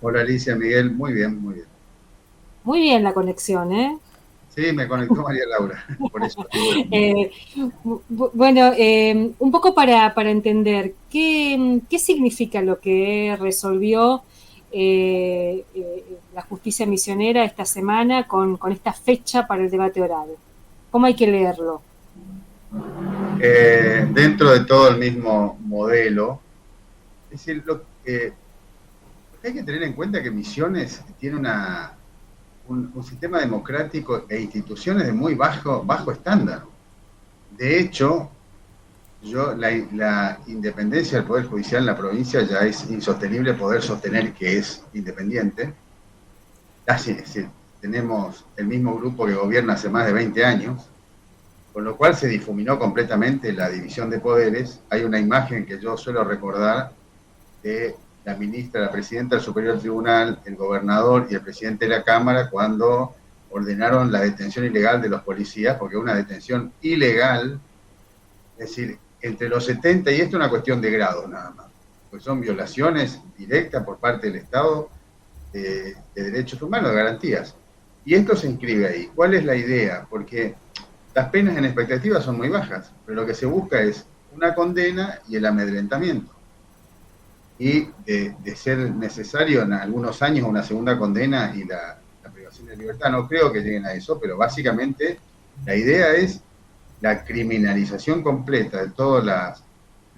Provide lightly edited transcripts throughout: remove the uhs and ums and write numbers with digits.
Hola Alicia, Miguel, muy bien, muy bien. Muy bien la conexión, ¿eh? Sí, me conectó María Laura, por eso estoy respondiendo. Eh, bueno, un poco para entender, ¿qué significa lo que resolvió la justicia misionera esta semana con esta fecha para el debate oral? ¿Cómo hay que leerlo? Dentro de todo el mismo modelo, es decir, lo que hay que tener en cuenta es que Misiones tiene un sistema democrático e instituciones de muy bajo estándar. De hecho, la independencia del Poder Judicial en la provincia ya es insostenible poder sostener que es independiente. Casi, es decir, tenemos el mismo grupo que gobierna hace más de 20 años, con lo cual se difuminó completamente la división de poderes. Hay una imagen que yo suelo recordar de la ministra, la presidenta del Superior Tribunal, el gobernador y el presidente de la Cámara cuando ordenaron la detención ilegal de los policías, porque una detención ilegal, es decir, entre los 70, y esto es una cuestión de grado nada más, pues son violaciones directas por parte del Estado de derechos humanos, de garantías. Y esto se inscribe ahí. ¿Cuál es la idea? Porque las penas en expectativa son muy bajas, pero lo que se busca es una condena y el amedrentamiento. Y de ser necesario en algunos años una segunda condena y la privación de libertad. No creo que lleguen a eso, pero básicamente la idea es la criminalización completa de todas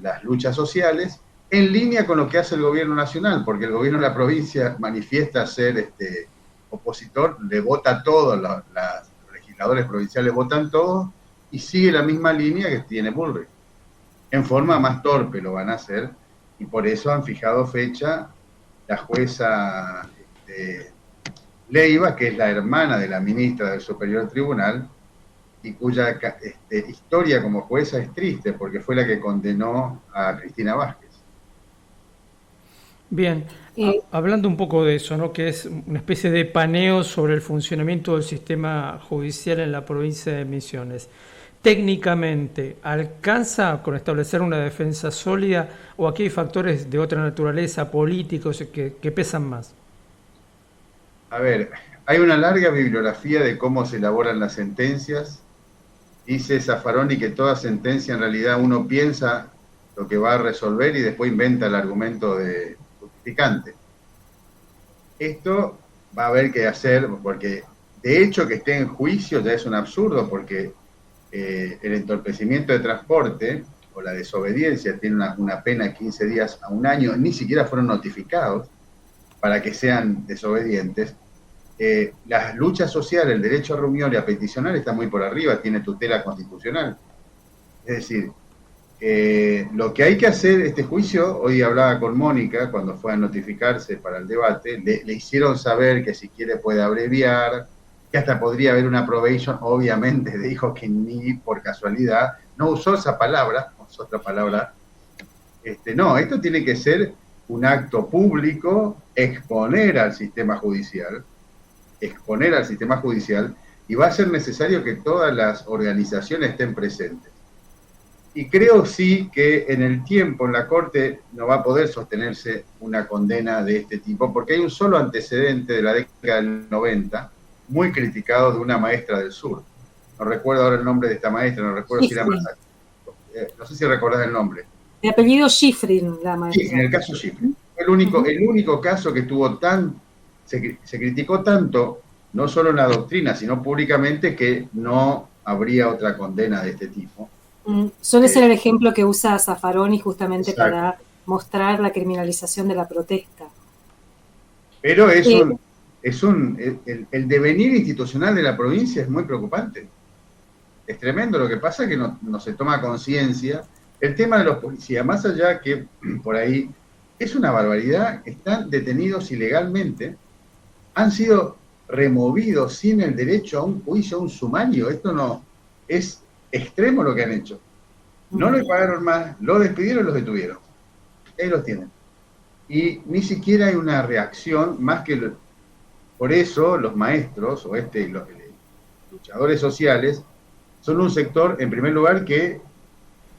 las luchas sociales en línea con lo que hace el gobierno nacional, porque el gobierno de la provincia manifiesta ser opositor, le vota todo, los legisladores provinciales votan todo, y sigue la misma línea que tiene Bullrich. En forma más torpe lo van a hacer, y por eso han fijado fecha la jueza Leiva, que es la hermana de la ministra del Superior Tribunal, y cuya historia como jueza es triste, porque fue la que condenó a Cristina Vázquez. Bien, Eh, hablando un poco de eso, ¿no? Que es una especie de paneo sobre el funcionamiento del sistema judicial en la provincia de Misiones. Técnicamente, ¿alcanza con establecer una defensa sólida o aquí hay factores de otra naturaleza, políticos, que pesan más? A ver, hay una larga bibliografía de cómo se elaboran las sentencias. Dice Zaffaroni que toda sentencia en realidad uno piensa lo que va a resolver y después inventa el argumento de justificante. Esto va a haber que hacer, porque de hecho que esté en juicio ya es un absurdo, porque el entorpecimiento de transporte o la desobediencia tiene una pena de 15 días a un año, ni siquiera fueron notificados para que sean desobedientes. Las luchas sociales, el derecho a reunión y a peticionar está muy por arriba, tiene tutela constitucional. Es decir, lo que hay que hacer, este juicio, hoy hablaba con Mónica cuando fue a notificarse para el debate, le hicieron saber que si quiere puede abreviar, que hasta podría haber una probation, obviamente dijo que ni por casualidad, no usó esa palabra, usó otra palabra. No, esto tiene que ser un acto público, exponer al sistema judicial, y va a ser necesario que todas las organizaciones estén presentes. Y creo sí que en el tiempo en la Corte no va a poder sostenerse una condena de este tipo, porque hay un solo antecedente de la década del 90, muy criticado, de una maestra del sur. No recuerdo ahora el nombre de esta maestra, no recuerdo si era Schifrin, Massa. No sé si recordás el nombre. de apellido Schifrin, la Sí, en maestra. el caso Chipre. Fue el único caso que tuvo se criticó tanto, no solo en la doctrina, sino públicamente, que no habría otra condena de este tipo. Suele Eh, ser el ejemplo que usa Zaffaroni justamente exacto. para mostrar la criminalización de la protesta. Pero Eh, el devenir institucional de la provincia es muy preocupante. Es tremendo. Lo que pasa es que no se toma conciencia. El tema de los policías, más allá que por ahí es una barbaridad, están detenidos ilegalmente, han sido removidos sin el derecho a un juicio, a un sumario. Esto no es extremo lo que han hecho. No le pagaron más, lo despidieron y los detuvieron. Ahí los tienen. Y ni siquiera hay una reacción más que por eso los maestros o los luchadores sociales son un sector, en primer lugar, que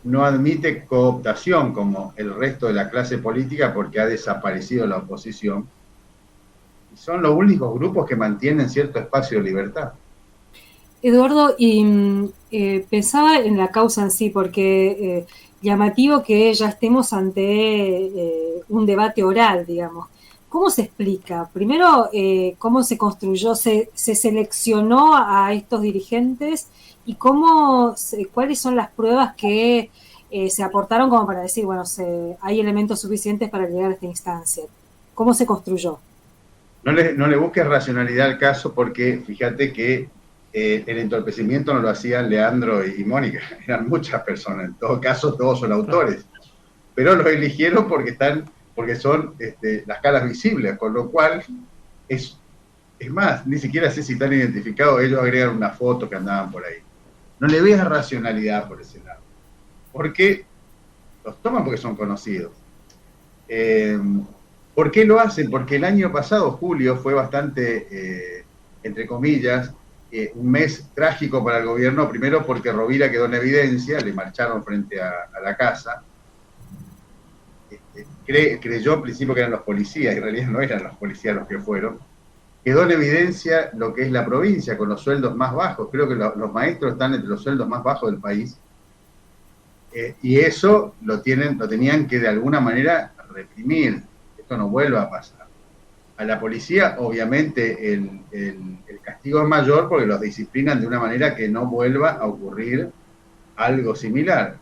no admite cooptación como el resto de la clase política porque ha desaparecido la oposición. y son los únicos grupos que mantienen cierto espacio de libertad. Eduardo, y pensaba en la causa en sí, porque llamativo que ya estemos ante un debate oral, digamos. ¿Cómo se explica? Primero, ¿cómo se construyó, se seleccionó a estos dirigentes y cuáles son las pruebas que se aportaron como para decir, bueno, hay elementos suficientes para llegar a esta instancia? ¿Cómo se construyó? No le busques racionalidad al caso, porque fíjate que el entorpecimiento no lo hacían Leandro y Mónica, eran muchas personas, en todo caso todos son autores, pero los eligieron porque son las caras visibles, con lo cual es más, ni siquiera sé si están identificados, ellos agregan una foto que andaban por ahí. No le veas racionalidad por ese lado, porque los toman porque son conocidos. ¿Por qué lo hacen? Porque el año pasado, julio, fue bastante, entre comillas, un mes trágico para el gobierno, primero porque Rovira quedó en evidencia, le marcharon frente a la casa, creyó al principio que eran los policías, y en realidad no eran los policías los que fueron. Quedó en evidencia lo que es la provincia, con los sueldos más bajos, creo que los maestros están entre los sueldos más bajos del país, y eso lo tenían que de alguna manera reprimir, esto no vuelva a pasar. A la policía, obviamente, el castigo es mayor porque los disciplinan de una manera que no vuelva a ocurrir algo similar.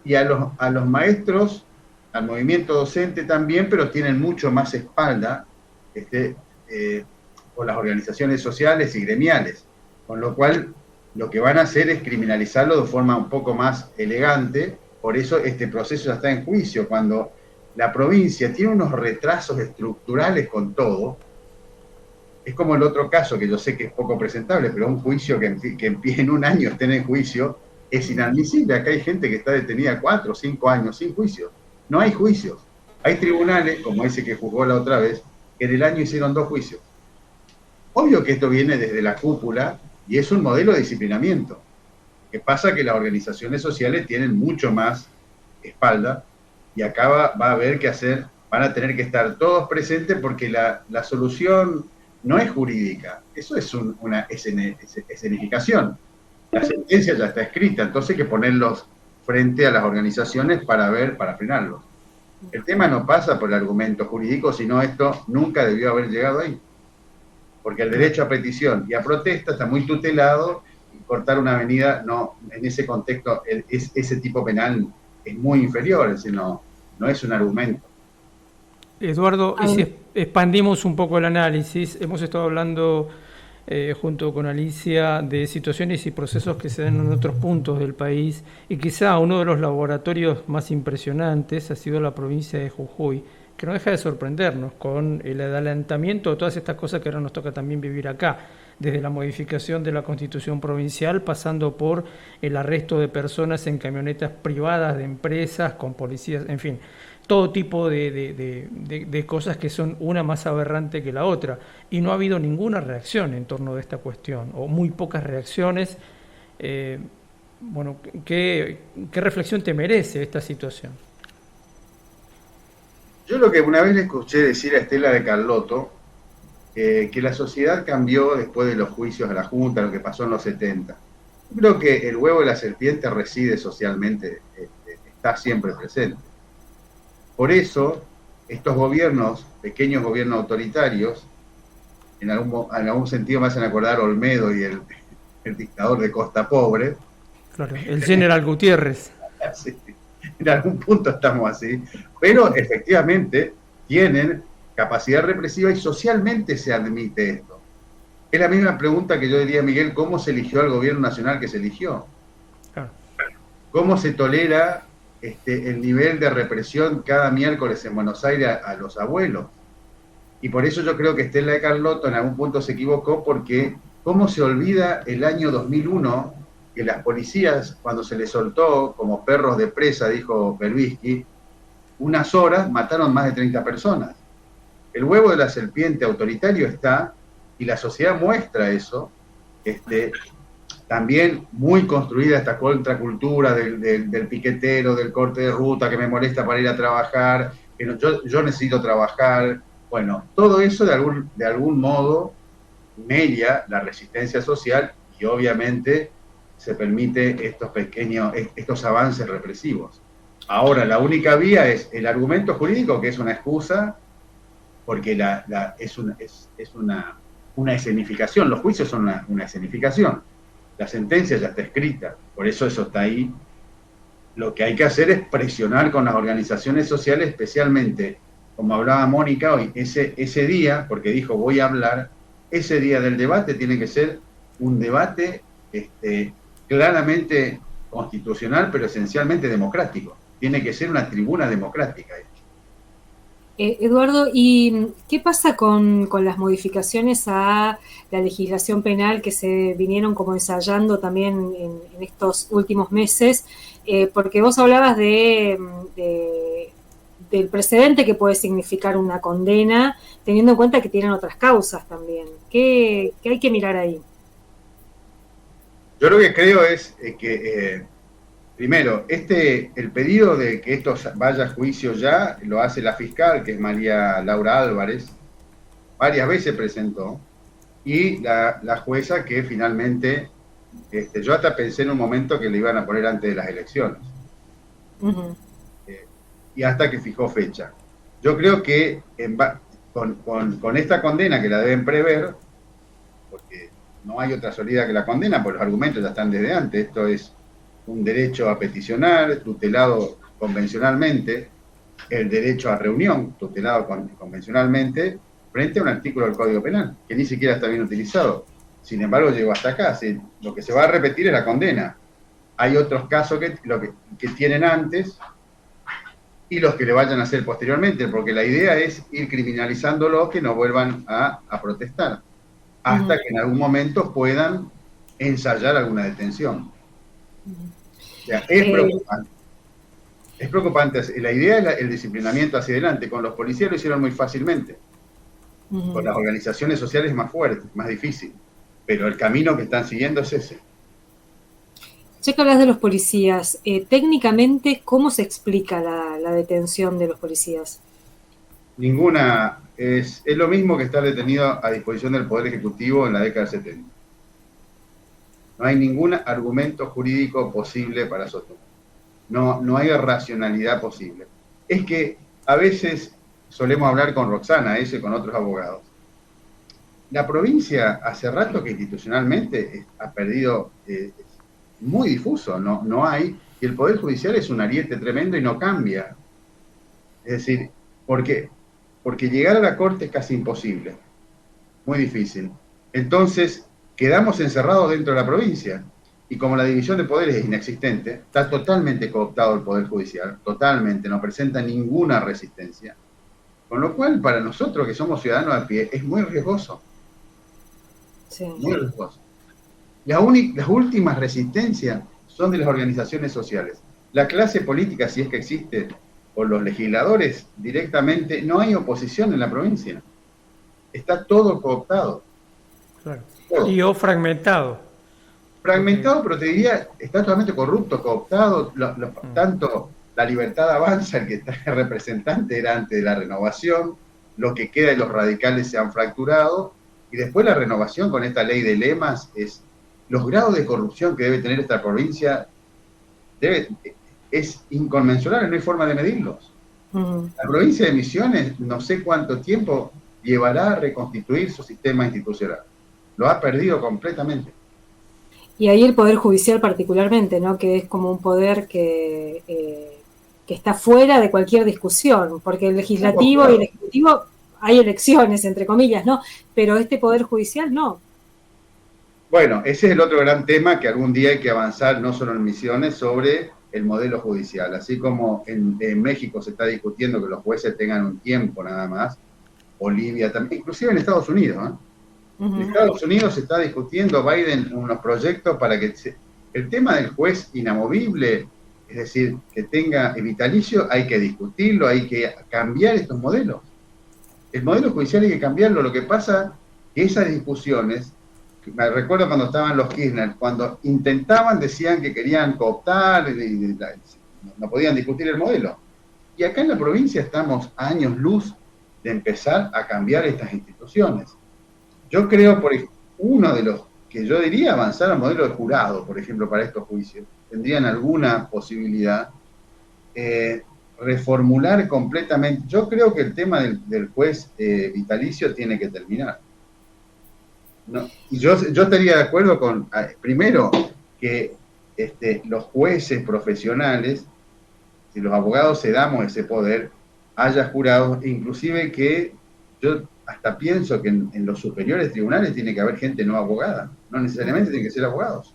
Y a los maestros, al movimiento docente también, pero tienen mucho más espalda por las organizaciones sociales y gremiales, con lo cual lo que van a hacer es criminalizarlo de forma un poco más elegante. Por eso este proceso ya está en juicio. Cuando la provincia tiene unos retrasos estructurales con todo, es como el otro caso, que yo sé que es poco presentable, pero un juicio que en un año estén en juicio es inadmisible. Acá hay gente que está detenida 4 o 5 años sin juicio. No hay juicios. Hay tribunales, como ese que juzgó la otra vez, que en el año hicieron 2 juicios. Obvio que esto viene desde la cúpula y es un modelo de disciplinamiento. Que pasa que las organizaciones sociales tienen mucho más espalda, y acá va a haber que hacer, van a tener que estar todos presentes, porque la solución no es jurídica, eso es una escenificación. La sentencia ya está escrita, entonces hay que ponerlos frente a las organizaciones para frenarlos. El tema no pasa por el argumento jurídico, sino esto nunca debió haber llegado ahí. Porque el derecho a petición y a protesta está muy tutelado, y cortar una avenida, no, en ese contexto, ese tipo penal es muy inferior, es decir, no es un argumento. Eduardo, y si expandimos un poco el análisis, hemos estado hablando junto con Alicia de situaciones y procesos que se dan en otros puntos del país, y quizá uno de los laboratorios más impresionantes ha sido la provincia de Jujuy, que no deja de sorprendernos con el adelantamiento de todas estas cosas que ahora nos toca también vivir acá, desde la modificación de la Constitución provincial, pasando por el arresto de personas en camionetas privadas de empresas, con policías, en fin, todo tipo de cosas que son una más aberrante que la otra. Y no ha habido ninguna reacción en torno de esta cuestión, o muy pocas reacciones. Bueno, ¿qué reflexión te merece esta situación? Yo lo que una vez le escuché decir a Estela de Carlotto, que la sociedad cambió después de los juicios a la Junta, lo que pasó en los 70. Yo creo que el huevo de la serpiente reside socialmente, está siempre presente. Por eso, estos gobiernos, pequeños gobiernos autoritarios, en algún sentido me hacen acordar Olmedo y el dictador de Costa Pobre. Claro, el general Gutiérrez. Sí, en algún punto estamos así, pero efectivamente tienen capacidad represiva y socialmente se admite esto. Es la misma pregunta que yo diría, Miguel, ¿cómo se eligió al gobierno nacional que se eligió? Claro. ¿Cómo se tolera el nivel de represión cada miércoles en Buenos Aires a los abuelos? Y por eso yo creo que Estela de Carlotto en algún punto se equivocó, porque ¿cómo se olvida el año 2001 que las policías, cuando se les soltó como perros de presa, dijo Berbisky, unas horas mataron más de 30 personas? El huevo de la serpiente autoritario está, y la sociedad muestra eso, también muy construida esta contracultura del piquetero, del corte de ruta, que me molesta para ir a trabajar, que yo necesito trabajar, Bueno, todo eso de algún modo media la resistencia social y obviamente se permite estos avances represivos. Ahora, la única vía es el argumento jurídico, que es una excusa, porque es una escenificación, los juicios son una escenificación, la sentencia ya está escrita, por eso está ahí. Lo que hay que hacer es presionar con las organizaciones sociales, especialmente, como hablaba Mónica hoy, ese día, porque dijo voy a hablar, ese día del debate tiene que ser un debate claramente constitucional, pero esencialmente democrático. Tiene que ser una tribuna democrática. Eduardo, ¿y qué pasa con las modificaciones a la legislación penal que se vinieron como ensayando también en estos últimos meses? Porque vos hablabas del precedente que puede significar una condena, teniendo en cuenta que tienen otras causas también. ¿Qué hay que mirar ahí? Yo lo que creo es que, primero, el pedido de que esto vaya a juicio ya lo hace la fiscal, que es María Laura Álvarez, varias veces presentó, y la jueza que finalmente, yo hasta pensé en un momento que le iban a poner antes de las elecciones. Uh-huh. Y hasta que fijó fecha. Yo creo que con esta condena que la deben prever, porque no hay otra salida que la condena, porque los argumentos ya están desde antes, esto es un derecho a peticionar, tutelado convencionalmente, el derecho a reunión, tutelado convencionalmente, frente a un artículo del Código Penal, que ni siquiera está bien utilizado. Sin embargo, llegó hasta acá. Lo que se va a repetir es la condena. Hay otros casos que tienen antes y los que le vayan a hacer posteriormente, porque la idea es ir criminalizándolos que no vuelvan a protestar, hasta que en algún momento puedan ensayar alguna detención. O sea, es preocupante. Es preocupante. La idea es el disciplinamiento hacia adelante. Con los policías lo hicieron muy fácilmente. Con las organizaciones sociales es más fuerte, más difícil. Pero el camino que están siguiendo es ese. Ya que hablas de los policías, técnicamente, ¿cómo se explica la detención de los policías? Ninguna. Es lo mismo que estar detenido a disposición del Poder Ejecutivo en la década del 70. No hay ningún argumento jurídico posible para sostener. No hay racionalidad posible. Es que a veces solemos hablar con Roxana, con otros abogados. La provincia hace rato que institucionalmente ha perdido, muy difuso, no hay, y el Poder Judicial es un ariete tremendo y no cambia. Es decir, porque llegar a la Corte es casi imposible, muy difícil. Entonces, quedamos encerrados dentro de la provincia, y como la división de poderes es inexistente, está totalmente cooptado el Poder Judicial, totalmente, no presenta ninguna resistencia. Con lo cual, para nosotros que somos ciudadanos a pie, es muy riesgoso. Sí. Muy riesgoso. Las últimas resistencias son de las organizaciones sociales. La clase política, si es que existe, o los legisladores directamente, no hay oposición en la provincia. Está todo cooptado. Claro. Todo. Y o fragmentado. Fragmentado, pero te diría, está totalmente corrupto, cooptado. Tanto la Libertad Avanza, el que está representante era antes de la renovación, lo que queda de los radicales se han fracturado, y después la renovación con esta ley de lemas es los grados de corrupción que debe tener esta provincia es inconmensurable, no hay forma de medirlos. La provincia de Misiones no sé cuánto tiempo llevará a reconstituir su sistema institucional. Lo ha perdido completamente. Y ahí el Poder Judicial particularmente, ¿no? Que es como un poder que está fuera de cualquier discusión, porque el legislativo y el ejecutivo hay elecciones, entre comillas, ¿no? Pero este Poder Judicial no. Bueno, ese es el otro gran tema que algún día hay que avanzar, no solo en Misiones, sobre el modelo judicial. Así como en México se está discutiendo que los jueces tengan un tiempo nada más, Bolivia también, inclusive en Estados Unidos, ¿eh? En Estados Unidos se está discutiendo Biden unos proyectos para que el tema del juez inamovible, es decir, que tenga vitalicio, hay que discutirlo, hay que cambiar estos modelos. El modelo judicial hay que cambiarlo. Lo que pasa es que esas discusiones, me recuerdo cuando estaban los Kirchner, cuando intentaban, decían que querían cooptar, no podían discutir el modelo. Y acá en la provincia estamos a años luz de empezar a cambiar estas instituciones. Yo creo, por ejemplo, uno de los que yo diría avanzar al modelo de jurado, por ejemplo, para estos juicios, tendrían alguna posibilidad, reformular completamente. Yo creo que el tema del juez vitalicio tiene que terminar. No, y yo estaría de acuerdo con, primero, que los jueces profesionales, si los abogados cedamos ese poder, haya jurados, inclusive que yo hasta pienso que en los superiores tribunales tiene que haber gente no abogada, no necesariamente tienen que ser abogados.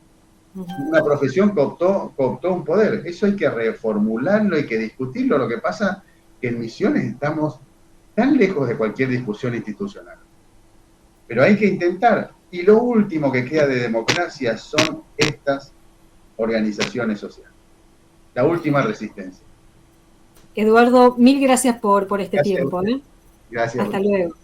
Una profesión que cooptó un poder. Eso hay que reformularlo, hay que discutirlo. Lo que pasa es que en Misiones estamos tan lejos de cualquier discusión institucional. Pero hay que intentar. Y lo último que queda de democracia son estas organizaciones sociales. La última resistencia. Eduardo, mil gracias por este Gracias. tiempo. Gracias. Hasta luego.